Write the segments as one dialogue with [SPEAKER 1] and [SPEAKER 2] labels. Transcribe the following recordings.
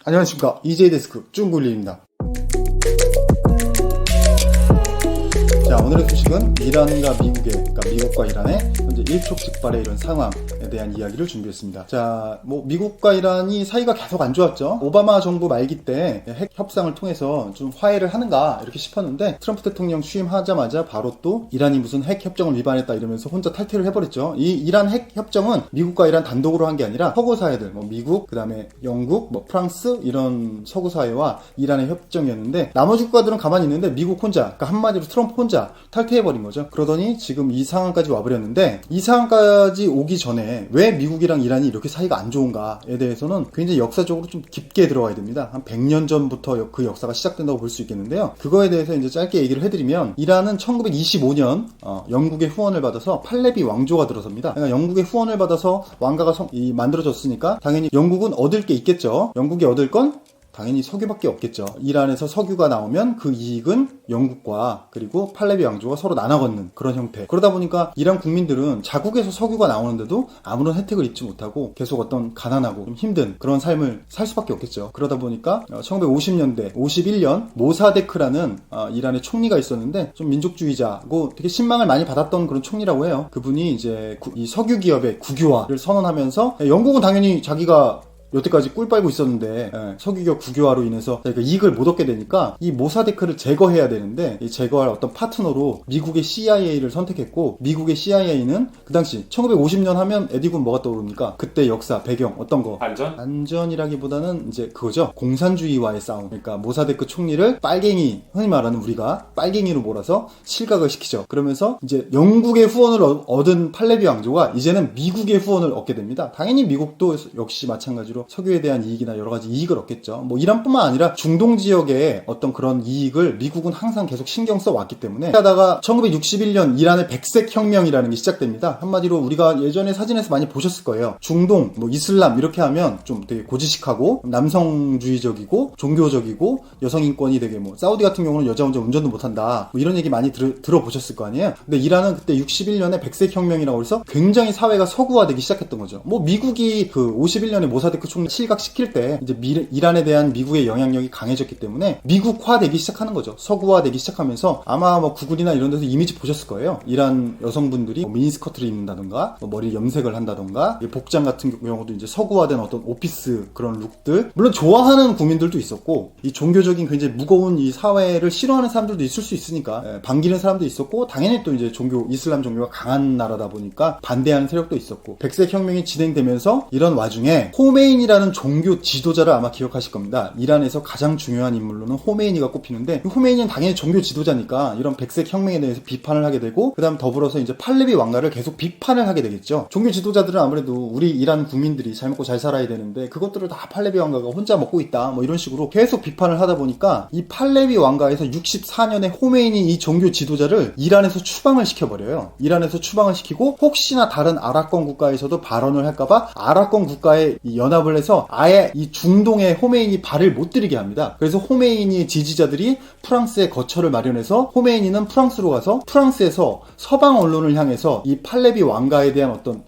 [SPEAKER 1] 안녕하십니까, EJ데스크 쭝굴리입니다. 자, 오늘의 소식은 이란과 그러니까 미국과 이란의 현재 일촉즉발의 이런 상황에 대한 이야기를 준비했습니다. 자, 미국과 이란이 사이가 계속 안 좋았죠. 오바마 정부 말기 때 핵 협상을 통해서 좀 화해를 하는가 이렇게 싶었는데, 트럼프 대통령 취임하자마자 바로 또 이란이 무슨 핵 협정을 위반했다 이러면서 혼자 탈퇴를 해버렸죠. 이 이란 핵 협정은 미국과 이란 단독으로 한 게 아니라 서구 사회들, 미국, 그 다음에 영국, 프랑스 이런 서구 사회와 이란의 협정이었는데, 나머지 국가들은 가만히 있는데 미국 혼자, 그러니까 한마디로 트럼프 혼자 탈퇴해버린 거죠. 그러더니 지금 이 상황까지 와버렸는데, 이 상황까지 오기 전에 왜 미국이랑 이란이 이렇게 사이가 안 좋은가에 대해서는 굉장히 역사적으로 좀 깊게 들어가야 됩니다. 한 100년 전부터 그 역사가 시작된다고 볼 수 있겠는데요. 그거에 대해서 이제 짧게 얘기를 해드리면, 이란은 1925년 영국의 후원을 받아서 팔레비 왕조가 들어섭니다. 그러니까 영국의 후원을 받아서 왕가가 만들어졌으니까 당연히 영국은 얻을 게 있겠죠. 영국이 얻을 건 당연히 석유밖에 없겠죠. 이란에서 석유가 나오면 그 이익은 영국과 그리고 팔레비 왕조가 서로 나눠 갖는 그런 형태. 그러다 보니까 이란 국민들은 자국에서 석유가 나오는데도 아무런 혜택을 입지 못하고 계속 어떤 가난하고 좀 힘든 그런 삶을 살 수밖에 없겠죠. 그러다 보니까 1950년대 51년 모사데크라는 이란의 총리가 있었는데, 좀 민족주의자고 되게 신망을 많이 받았던 그런 총리라고 해요. 그분이 이제 이 석유 기업의 국유화를 선언하면서, 영국은 당연히 자기가 여태까지 꿀 빨고 있었는데 석유기업 국유화로 인해서 이익을 못 얻게 되니까 이 모사데크를 제거해야 되는데, 이 제거할 어떤 파트너로 미국의 CIA를 선택했고, 미국의 CIA는 그 당시 1950년 하면 에디군 뭐가 떠오릅니까? 그때 역사 배경 어떤 거? 안전이라기보다는 이제 그거죠. 공산주의와의 싸움. 그러니까 모사데크 총리를 빨갱이, 흔히 말하는 우리가 빨갱이로 몰아서 실각을 시키죠. 그러면서 이제 영국의 후원을 얻은 팔레비 왕조가 이제는 미국의 후원을 얻게 됩니다. 당연히 미국도 역시 마찬가지로 석유에 대한 이익이나 여러 가지 이익을 얻겠죠. 이란뿐만 아니라 중동 지역의 어떤 그런 이익을 미국은 항상 계속 신경 써 왔기 때문에, 하다가 1961년 이란의 백색 혁명이라는 게 시작됩니다. 한마디로 우리가 예전에 사진에서 많이 보셨을 거예요. 중동, 이슬람 이렇게 하면 좀 되게 고지식하고 남성주의적이고 종교적이고 여성 인권이 되게 사우디 같은 경우는 여자 혼자 운전도 못한다, 이런 얘기 많이 들어보셨을 거 아니에요. 근데 이란은 그때 61년에 백색 혁명이라고 해서 굉장히 사회가 서구화되기 시작했던 거죠. 미국이 그 51년에 모사데크 총리 실각시킬 때 이제 이란에 대한 미국의 영향력이 강해졌기 때문에 미국화되기 시작하는 거죠. 서구화되기 시작하면서, 아마 구글이나 이런 데서 이미지 보셨을 거예요. 이란 여성분들이 미니스커트를 입는다던가 머리 염색을 한다던가 복장 같은 경우도 이제 서구화된 어떤 오피스 그런 룩들, 물론 좋아하는 국민들도 있었고, 이 종교적인 굉장히 무거운 이 사회를 싫어하는 사람들도 있을 수 있으니까 반기는 사람도 있었고, 당연히 또 이제 이슬람 종교가 강한 나라다 보니까 반대하는 세력도 있었고, 백색 혁명이 진행되면서 이런 와중에 호메인이라는 종교 지도자를 아마 기억하실 겁니다. 이란에서 가장 중요한 인물로는 호메이니가 꼽히는데, 호메이니는 당연히 종교 지도자니까 이런 백색 혁명에 대해서 비판을 하게 되고, 그 다음 더불어서 이제 팔레비 왕가를 계속 비판을 하게 되겠죠. 종교 지도자들은 아무래도 우리 이란 국민들이 잘 먹고 잘 살아야 되는데 그것들을 다 팔레비 왕가가 혼자 먹고 있다, 이런 식으로 계속 비판을 하다 보니까, 이 팔레비 왕가에서 64년에 호메이니 이 종교 지도자를 이란에서 추방을 시켜버려요. 이란에서 추방을 시키고, 혹시나 다른 아랍권 국가에서도 발언을 할까봐 아랍권 국가의 연합을 해서 아예 이 중동에 호메이니 발을 못 들이게 합니다. 그래서 호메이니 지지자들이 프랑스에 거처를 마련해서, 호메이니는 프랑스로 가서 프랑스에서 서방 언론을 향해서 이 팔레비 왕가에 대한 어떤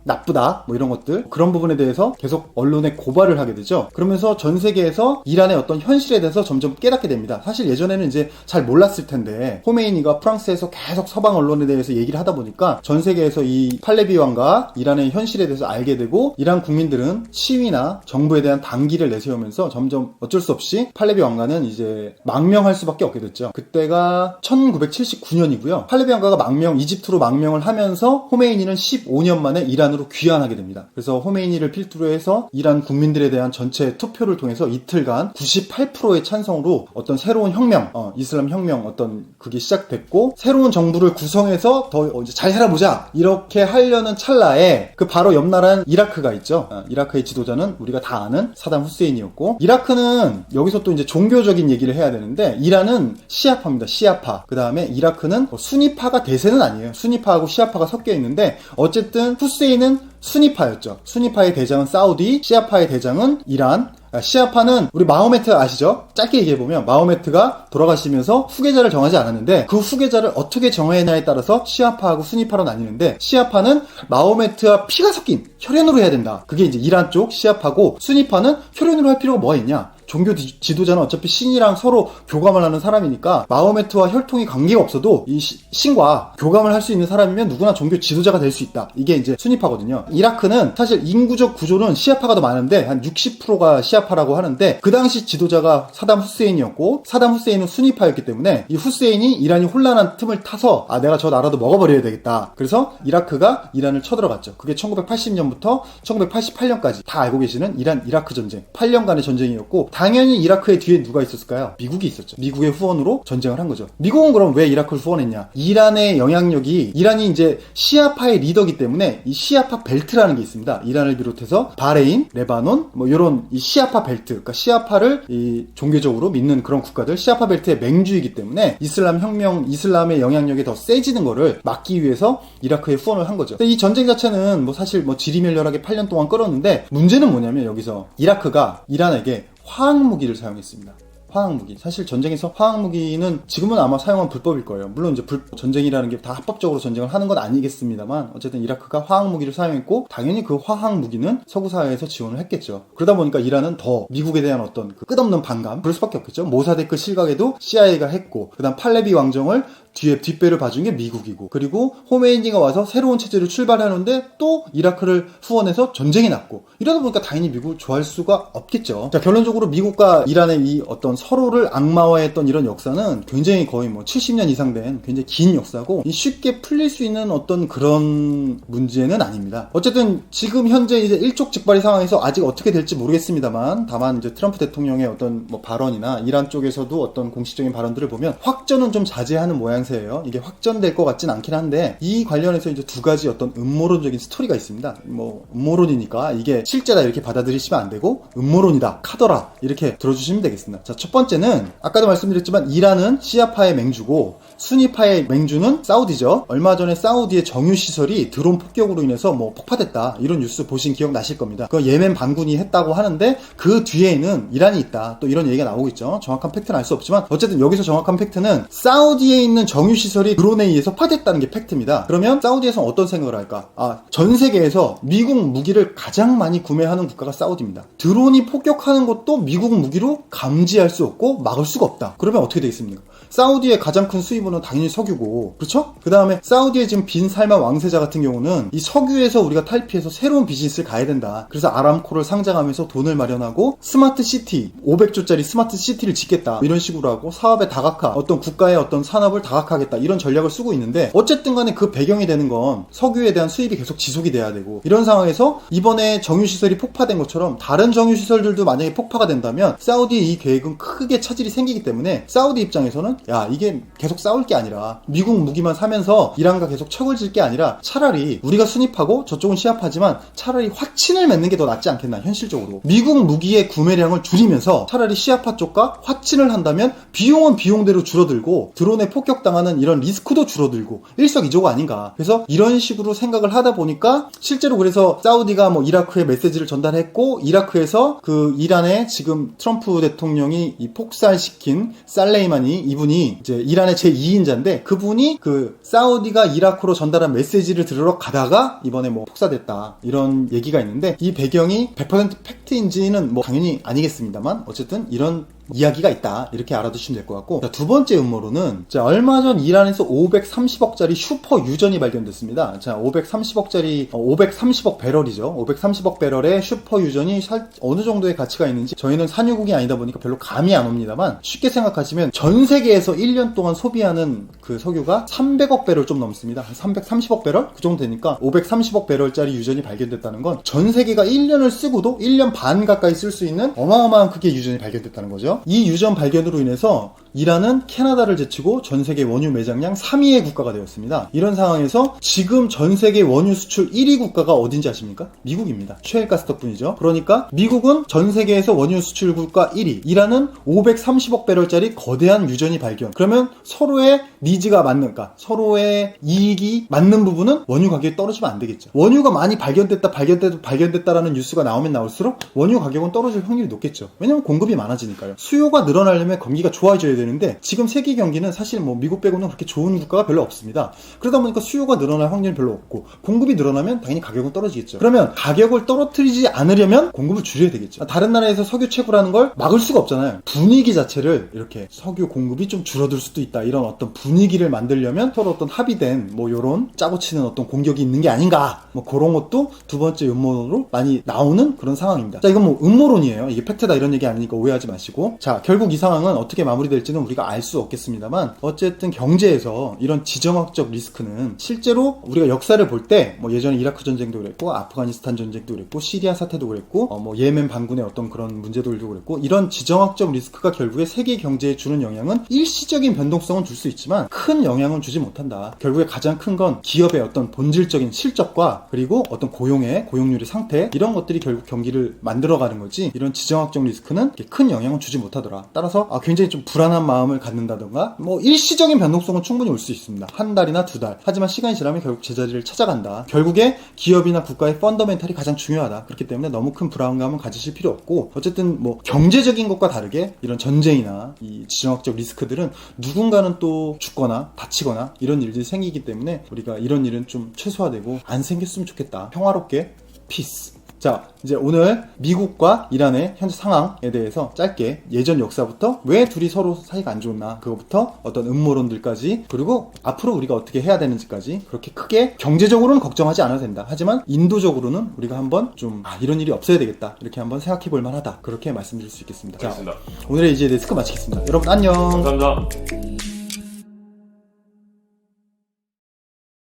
[SPEAKER 1] 나쁘다 이런 것들, 그런 부분에 대해서 계속 언론에 고발을 하게 되죠. 그러면서 전 세계에서 이란의 어떤 현실에 대해서 점점 깨닫게 됩니다. 사실 예전에는 이제 잘 몰랐을 텐데, 호메이니가 프랑스에서 계속 서방 언론에 대해서 얘기를 하다 보니까 전 세계에서 이 팔레비 왕가 이란의 현실에 대해서 알게 되고, 이란 국민들은 시위나 정부에 대한 단기를 내세우면서 점점 어쩔 수 없이 팔레비 왕가는 이제 망명할 수밖에 없게 됐죠. 그때가 1979년이고요. 팔레비 왕가가 이집트로 망명을 하면서 호메이니는 15년 만에 이란으로 귀환하게 됩니다. 그래서 호메이니를 필두로 해서 이란 국민들에 대한 전체 투표를 통해서 이틀간 98%의 찬성으로 어떤 새로운 혁명, 이슬람 혁명 그게 시작됐고, 새로운 정부를 구성해서 더 이제 잘 살아보자 이렇게 하려는 찰나에, 그 바로 옆 나라는 이라크가 있죠. 이라크의 지도자는 우리가 다 아는 사담 후세인이었고, 이라크는 여기서 또 이제 종교적인 얘기를 해야 되는데, 이란은 시아파입니다. 시아파. 그 다음에 이라크는 수니파가 대세는 아니에요. 수니파하고 시아파가 섞여 있는데, 어쨌든 후세인은 수니파였죠. 수니파의 대장은 사우디, 시아파의 대장은 이란. 시아파는 우리 마호메트 아시죠? 짧게 얘기해보면 마호메트가 돌아가시면서 후계자를 정하지 않았는데 그 후계자를 어떻게 정하느냐에 따라서 시아파하고 수니파로 나뉘는데, 시아파는 마호메트와 피가 섞인 혈연으로 해야 된다. 그게 이제 이란 쪽 시아파고, 수니파는 혈연으로 할 필요가 뭐가 있냐? 종교 지도자는 어차피 신이랑 서로 교감을 하는 사람이니까 마호메트와 혈통이 관계가 없어도 이 신과 교감을 할 수 있는 사람이면 누구나 종교 지도자가 될 수 있다. 이게 이제 수니파거든요. 이라크는 사실 인구적 구조는 시아파가 더 많은데 한 60%가 시아파라고 하는데, 그 당시 지도자가 사담 후세인이었고 사담 후세인은 수니파였기 때문에 이 후세인이 이란이 혼란한 틈을 타서 내가 저 나라도 먹어버려야 되겠다. 그래서 이라크가 이란을 쳐들어갔죠. 그게 1980년부터 1988년까지 다 알고 계시는 이란-이라크 전쟁, 8년간의 전쟁이었고, 당연히 이라크의 뒤에 누가 있었을까요? 미국이 있었죠. 미국의 후원으로 전쟁을 한 거죠. 미국은 그럼 왜 이라크를 후원했냐? 이란의 영향력이, 이란이 이제 시아파의 리더기 때문에 이 시아파 벨트라는 게 있습니다. 이란을 비롯해서 바레인, 레바논, 뭐 이런 이 시아파 벨트, 그러니까 시아파를 이 종교적으로 믿는 그런 국가들, 시아파 벨트의 맹주이기 때문에 이슬람 혁명, 이슬람의 영향력이 더 세지는 거를 막기 위해서 이라크에 후원을 한 거죠. 근데 이 전쟁 자체는 뭐 사실 뭐 지리멸렬하게 8년 동안 끌었는데, 문제는 뭐냐면 여기서 이라크가 이란에게 화학무기를 사용했습니다. 화학무기. 사실 전쟁에서 화학무기는 지금은 아마 사용한 불법일 거예요. 물론 이제 전쟁이라는 게 다 합법적으로 전쟁을 하는 건 아니겠습니다만, 어쨌든 이라크가 화학무기를 사용했고, 당연히 그 화학무기는 서구 사회에서 지원을 했겠죠. 그러다 보니까 이란은 더 미국에 대한 어떤 그 끝없는 반감, 그럴 수밖에 없겠죠. 모사데크 실각에도 CIA가 했고, 그 다음 팔레비 왕정을 뒤에 뒷배를 봐준 게 미국이고, 그리고 호메이니가 와서 새로운 체제를 출발하는데 또 이라크를 후원해서 전쟁이 났고, 이러다 보니까 당연히 미국을 좋아할 수가 없겠죠. 자, 결론적으로 미국과 이란의 이 어떤 서로를 악마화했던 이런 역사는 굉장히 거의 뭐 70년 이상 된 굉장히 긴 역사고, 쉽게 풀릴 수 있는 어떤 그런 문제는 아닙니다. 어쨌든 지금 현재 이제 일촉즉발의 상황에서 아직 어떻게 될지 모르겠습니다만, 다만 이제 트럼프 대통령의 어떤 뭐 발언이나 이란 쪽에서도 어떤 공식적인 발언들을 보면 확전은 좀 자제하는 모양새예요. 이게 확전될 것 같진 않긴 한데, 이 관련해서 이제 두 가지 어떤 음모론적인 스토리가 있습니다. 뭐 음모론이니까 이게 실제다 이렇게 받아들이시면 안 되고, 음모론이다, 카더라 이렇게 들어주시면 되겠습니다. 자, 첫 번째는 아까도 말씀드렸지만 이란은 시아파의 맹주고 수니파의 맹주는 사우디죠. 얼마 전에 사우디의 정유시설이 드론 폭격으로 인해서 뭐 폭파됐다, 이런 뉴스 보신 기억 나실 겁니다. 그 예멘 반군이 했다고 하는데 그 뒤에는 이란이 있다, 또 이런 얘기가 나오고 있죠. 정확한 팩트는 알 수 없지만 어쨌든 여기서 정확한 팩트는 사우디에 있는 정유시설이 드론에 의해서 폭파됐다는 게 팩트입니다. 그러면 사우디에서는 어떤 생각을 할까? 전 세계에서 미국 무기를 가장 많이 구매하는 국가가 사우디입니다. 드론이 폭격하는 것도 미국 무기로 감지할 수 없고 막을 수가 없다. 그러면 어떻게 되겠습니까? 사우디의 가장 큰 수입원은 당연히 석유고, 그렇죠? 그 다음에 사우디의 지금 빈 살만 왕세자 같은 경우는 이 석유에서 우리가 탈피해서 새로운 비즈니스를 가야 된다. 그래서 아람코를 상장하면서 돈을 마련하고 스마트 시티, 500조짜리 스마트 시티를 짓겠다, 이런 식으로 하고 사업의 다각화, 어떤 국가의 어떤 산업을 다각화하겠다, 이런 전략을 쓰고 있는데, 어쨌든 간에 그 배경이 되는 건 석유에 대한 수입이 계속 지속이 돼야 되고, 이런 상황에서 이번에 정유시설이 폭파된 것처럼 다른 정유시설들도 만약에 폭파가 된다면 사우디의 이 계획은 크게 차질이 생기기 때문에, 사우디 입장에서는 이게 계속 싸울 게 아니라 미국 무기만 사면서 이란과 계속 척을 질 게 아니라 차라리 우리가 순입하고 저쪽은 시합하지만 차라리 화친을 맺는 게 더 낫지 않겠나, 현실적으로. 미국 무기의 구매량을 줄이면서 차라리 시아파 쪽과 화친을 한다면 비용은 비용대로 줄어들고 드론에 폭격당하는 이런 리스크도 줄어들고 일석이조가 아닌가. 그래서 이런 식으로 생각을 하다 보니까 실제로 그래서 사우디가 뭐 이라크에 메시지를 전달했고, 이라크에서 그 이란의 지금 트럼프 대통령이 이 폭살시킨 살레이마니, 이분이 이제 이란의 제2인자인데 그분이 그 사우디가 이라크로 전달한 메시지를 들으러 가다가 이번에 뭐 폭사됐다, 이런 얘기가 있는데, 이 배경이 100% 팩트인지는 뭐 당연히 아니겠습니다만 어쨌든 이런 이야기가 있다, 이렇게 알아두시면 될 것 같고. 자, 두 번째 음모론은, 자, 얼마 전 이란에서 530억짜리 슈퍼 유전이 발견됐습니다. 자, 530억 배럴이죠. 530억 배럴의 슈퍼 유전이 어느 정도의 가치가 있는지 저희는 산유국이 아니다 보니까 별로 감이 안 옵니다만, 쉽게 생각하시면 전 세계에서 1년 동안 소비하는 그 석유가 300억 배럴 좀 넘습니다. 한 330억 배럴? 그 정도 되니까 530억 배럴짜리 유전이 발견됐다는 건 전 세계가 1년을 쓰고도 1년 반 가까이 쓸 수 있는 어마어마한 크기의 유전이 발견됐다는 거죠. 이 유전 발견으로 인해서 이란은 캐나다를 제치고 전 세계 원유 매장량 3위의 국가가 되었습니다. 이런 상황에서 지금 전 세계 원유 수출 1위 국가가 어딘지 아십니까? 미국입니다. 셰일가스 덕분이죠. 그러니까 미국은 전 세계에서 원유 수출 국가 1위, 이란은 530억 배럴짜리 거대한 유전이 발견. 그러면 서로의 니즈가 맞는, 그러니까 서로의 이익이 맞는 부분은 원유 가격이 떨어지면 안 되겠죠. 원유가 많이 발견됐다라는 뉴스가 나오면 나올수록 원유 가격은 떨어질 확률이 높겠죠. 왜냐면 공급이 많아지니까요. 수요가 늘어나려면 경기가 좋아져야 되는데 지금 세계 경기는 사실 뭐 미국 빼고는 그렇게 좋은 국가가 별로 없습니다. 그러다 보니까 수요가 늘어날 확률이 별로 없고 공급이 늘어나면 당연히 가격은 떨어지겠죠. 그러면 가격을 떨어뜨리지 않으려면 공급을 줄여야 되겠죠. 다른 나라에서 석유 채굴하는 걸 막을 수가 없잖아요. 분위기 자체를 이렇게 석유 공급이 좀 줄어들 수도 있다, 이런 어떤 분위기를 만들려면 서로 어떤 합의된 뭐 요런 짜고 치는 어떤 공격이 있는 게 아닌가, 뭐 그런 것도 두 번째 음모론으로 많이 나오는 그런 상황입니다. 자, 이건 뭐 음모론이에요. 이게 팩트다 이런 얘기 아니니까 오해하지 마시고. 자, 결국 이 상황은 어떻게 마무리될지는 우리가 알 수 없겠습니다만, 어쨌든 경제에서 이런 지정학적 리스크는 실제로 우리가 역사를 볼 때 뭐 예전에 이라크 전쟁도 그랬고, 아프가니스탄 전쟁도 그랬고, 시리아 사태도 그랬고, 뭐 예멘 반군의 어떤 그런 문제들도 그랬고, 이런 지정학적 리스크가 결국에 세계 경제에 주는 영향은 일시적인 변동성은 줄 수 있지만 큰 영향은 주지 못한다. 결국에 가장 큰 건 기업의 어떤 본질적인 실적과 그리고 어떤 고용률의 상태, 이런 것들이 결국 경기를 만들어가는 거지, 이런 지정학적 리스크는 큰 영향은 주지 못하더라. 따라서 굉장히 좀 불안한 마음을 갖는다던가, 뭐 일시적인 변동성은 충분히 올 수 있습니다. 한 달이나 두 달. 하지만 시간이 지나면 결국 제자리를 찾아간다. 결국에 기업이나 국가의 펀더멘탈이 가장 중요하다. 그렇기 때문에 너무 큰 불안감은 가지실 필요 없고, 어쨌든 뭐 경제적인 것과 다르게 이런 전쟁이나 이 지정학적 리스크들은 누군가는 또 죽거나 다치거나 이런 일들이 생기기 때문에 우리가 이런 일은 좀 최소화되고 안 생겼으면 좋겠다. 평화롭게. 피스. 자, 이제 오늘 미국과 이란의 현재 상황에 대해서 짧게 예전 역사부터 왜 둘이 서로 사이가 안 좋나, 그거부터 어떤 음모론들까지, 그리고 앞으로 우리가 어떻게 해야 되는지까지, 그렇게 크게 경제적으로는 걱정하지 않아도 된다. 하지만 인도적으로는 우리가 한번 좀 이런 일이 없어야 되겠다, 이렇게 한번 생각해 볼 만하다. 그렇게 말씀드릴 수 있겠습니다.
[SPEAKER 2] 알겠습니다.
[SPEAKER 1] 자, 오늘의 이제 데스크 마치겠습니다. 여러분 안녕.
[SPEAKER 2] 감사합니다.